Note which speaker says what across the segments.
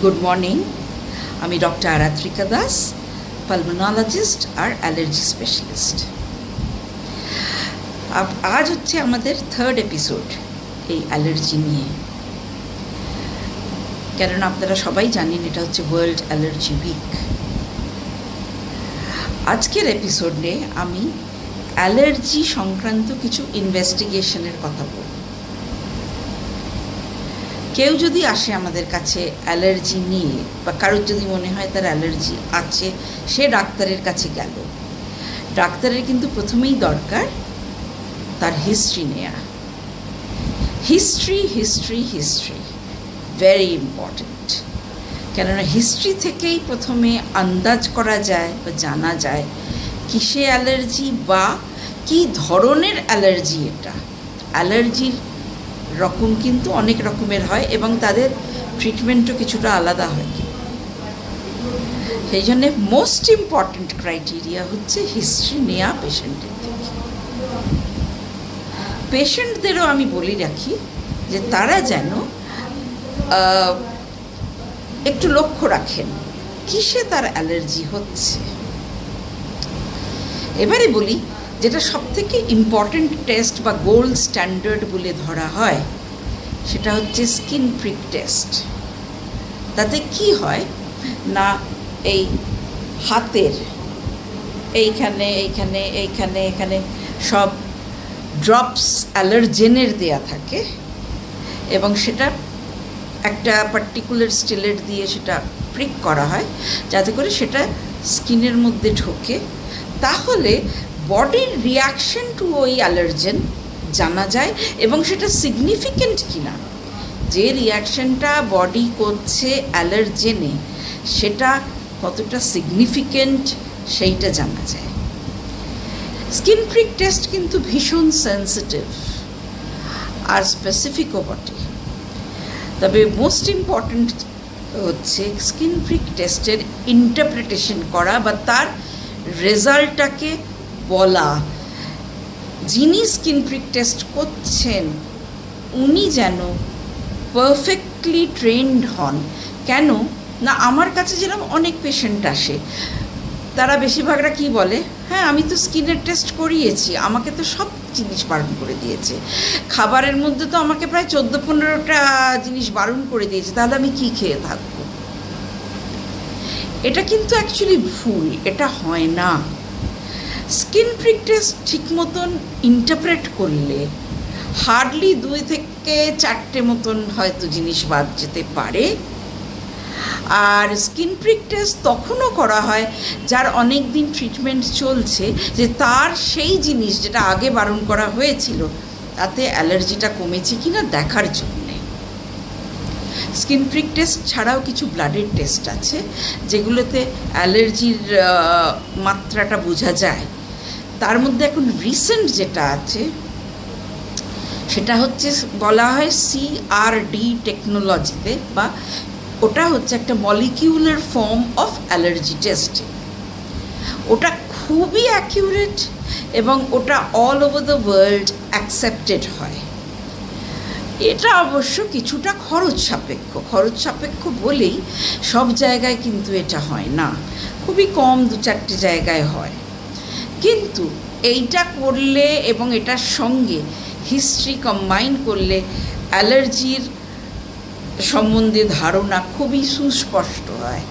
Speaker 1: Good morning. আমি doctor Aratrika Das, pulmonologist আর allergy specialist. আজ হচ্ছে আমাদের থার্ড এপিসোড এই অ্যালার্জি নিয়ে, কেননা আপনারা সবাই জানেন এটা হচ্ছে ওয়ার্ল্ড অ্যালার্জি উইক। আজকের এপিসোডে আমি অ্যালার্জি সংক্রান্ত কিছু ইনভেস্টিগেশনের কথা বলব। কেউ যদি আসে আমাদের কাছে অ্যালার্জি নিয়ে, বা কারোর যদি মনে হয় তার অ্যালার্জি আছে, সে ডাক্তারের কাছে গেল। ডাক্তারের কিন্তু প্রথমেই দরকার তার হিস্ট্রি নেওয়া। হিস্ট্রি ভেরি ইম্পর্ট্যান্ট, কেননা হিস্ট্রি থেকেই প্রথমে আন্দাজ করা যায় বা জানা যায় কিসে অ্যালার্জি বা কী ধরনের অ্যালার্জি। এটা অ্যালার্জির রকম কিন্তু অনেক রকমের হয় এবং তাদের ট্রিটমেন্টও কিছুটা আলাদা হয়। সেই জন্যে মোস্ট ইম্পর্ট্যান্ট ক্রাইটেরিয়া হচ্ছে হিস্ট্রি নেওয়া পেশেন্টের থেকে। পেশেন্টদেরও আমি বলে রাখি যে তারা যেন একটু লক্ষ্য রাখেন কিসে তার অ্যালার্জি হচ্ছে। এবারে বলি, যেটা সবথেকে ইম্পর্ট্যান্ট টেস্ট বা গোল্ড স্ট্যান্ডার্ড বলে ধরা হয় সেটা হচ্ছে স্কিন প্রিক টেস্ট। তাতে কি হয় না, এই হাতের এইখানে এইখানে এইখানে এখানে সব ড্রপস অ্যালার্জেনের দেয়া থাকে এবং সেটা একটা পার্টিকুলার স্টিলেট দিয়ে সেটা প্রিক করা হয় যাতে করে সেটা স্কিনের মধ্যে ঢোকে। তাহলে বডির রিয়াকশন টু ওই অ্যালার্জেন জানা যায় এবং সেটা সিগনিফিক্যান্ট কিনা। যে রিয়াকশনটা বডি করছে অ্যালার্জেনে সেটা কতটা সিগনিফিক্যান্ট সেইটা জানা যায়। স্কিন প্রিক টেস্ট কিন্তু ভীষণ সেন্সিটিভ আর স্পেসিফিকও বটে। তবে মোস্ট ইম্পর্ট্যান্ট হচ্ছে স্কিন প্রিক টেস্টের ইন্টারপ্রিটেশন করা বা তার রেজাল্টটাকে বলা। যিনি স্কিন প্রিক টেস্ট করছেন উনি যেন পারফেক্টলি ট্রেন্ড হন। কেন না, আমার কাছে যেরকম অনেক পেশেন্ট আসে, তারা বেশিরভাগরা কি বলে, হ্যাঁ আমি তো স্কিনের টেস্ট করিয়েছি, আমাকে তো সব জিনিস বারণ করে দিয়েছে, খাবারের মধ্যে তো আমাকে প্রায় 14-15টা জিনিস বারণ করে দিয়েছে, তাহলে আমি কি খেয়ে থাকবো। এটা কিন্তু অ্যাকচুয়ালি ভুল, এটা হয় না। স্কিন প্রিক টেস্ট ঠিক মতন ইন্টারপ্রেট করলে হার্ডলি 2 থেকে 4টে মতন হয়তো জিনিস বাদ যেতে পারে। আর স্কিন প্রিক টেস্ট তখনও করা হয় যার অনেক দিন ট্রিটমেন্ট চলছে, যে তার সেই জিনিস যেটা আগে বারণ করা হয়েছিল তাতে অ্যালার্জিটা কমেছে কিনা দেখার জন্যে। স্কিন প্রিক টেস্ট ছাড়াও কিছু ব্লাডের টেস্ট আছে যেগুলোতে অ্যালার্জির মাত্রাটা বোঝা যায়। তার মধ্যে এখন রিসেন্ট যেটা আছে সেটা হচ্ছে বলা হয় CRD টেকনোলজিতে, বা ওটা হচ্ছে একটা molecular form of allergy test. ওটা খুবই অ্যাকিউরেট এবং ওটা all over the world accepted হয়। এটা অবশ্য কিছুটা খরচ সাপেক্ষ বলেই সব জায়গায় কিন্তু এটা হয় না, খুবই কম 2-4টে জায়গায় হয়। কিন্তু এইটা করলে এবং এটার সঙ্গে হিস্ট্রি কম্বাইন করলে অ্যালার্জির সম্বন্ধে ধারণা খুবই সুস্পষ্ট হয়।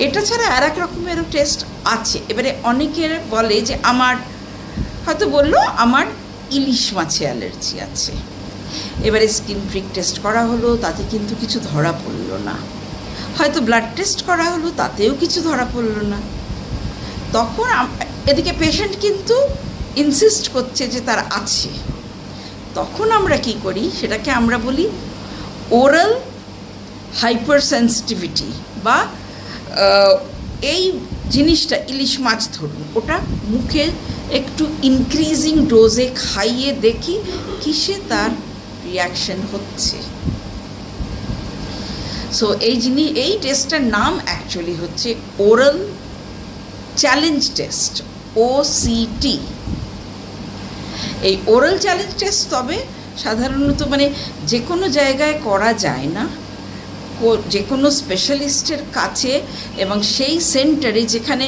Speaker 1: এটা ছাড়া আর এক রকমেরও টেস্ট আছে। এবারে অনেকের বলে যে আমার হয়তো বললো আমার ইলিশ মাছে অ্যালার্জি আছে, এবারে স্কিন প্রিক টেস্ট করা হলো, তাতে কিন্তু কিছু ধরা পড়লো না। হয়তো ব্লাড টেস্ট করা হলো, তাতেও কিছু ধরা পড়লো না। তখন এদিকে পেশেন্ট কিন্তু ইনসিস্ট করছে যে তার আছে। তখন আমরা কি করি, সেটাকে আমরা বলি ওরাল হাইপার সেন্সিটিভিটি, বা এই জিনিসটা ইলিশ মাছ ধরুন, ওটা মুখে একটু ইনক্রিজিং ডোজে খাইয়ে দেখি কিসে তার রিয়াকশন হচ্ছে। সো এই টেস্টটার নাম অ্যাকচুয়ালি হচ্ছে ওরাল চ্যালেঞ্জ টেস্ট, OCT। এই ওরাল চ্যালেঞ্জ টেস্ট তবে সাধারণত যে কোনো জায়গায় করা যায় না, যে কোনো স্পেশালিস্টের কাছে এবং সেই সেন্টারে যেখানে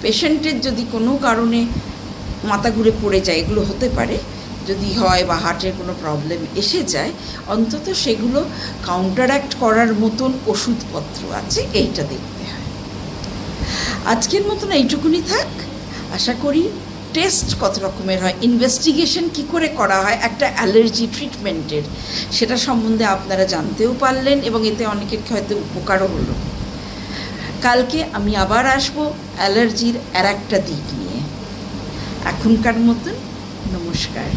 Speaker 1: পেশেন্টের যদি কোনো কারণে মাথা ঘুরে পড়ে যায়, এগুলো হতে পারে যদি হয়, বা হার্টের কোনো প্রবলেম এসে যায়, অন্তত সেগুলো কাউন্টারঅ্যাক্ট করার মতন ওষুধপত্র আছে, এইটা দেখতে হয়। আজকের মতন এইটুকুনি থাক। আশা করি টেস্ট কত রকমের হয়, ইনভেস্টিগেশন কি করে করা হয় একটা অ্যালার্জি ট্রিটমেন্টের, সেটা সম্বন্ধে আপনারা জানতেও পারলেন এবং এতে অনেকের হয়তো উপকারও হলো। কালকে আমি আবার আসবো অ্যালার্জির আর একটা দিক নিয়ে। এখনকার মতন নমস্কার।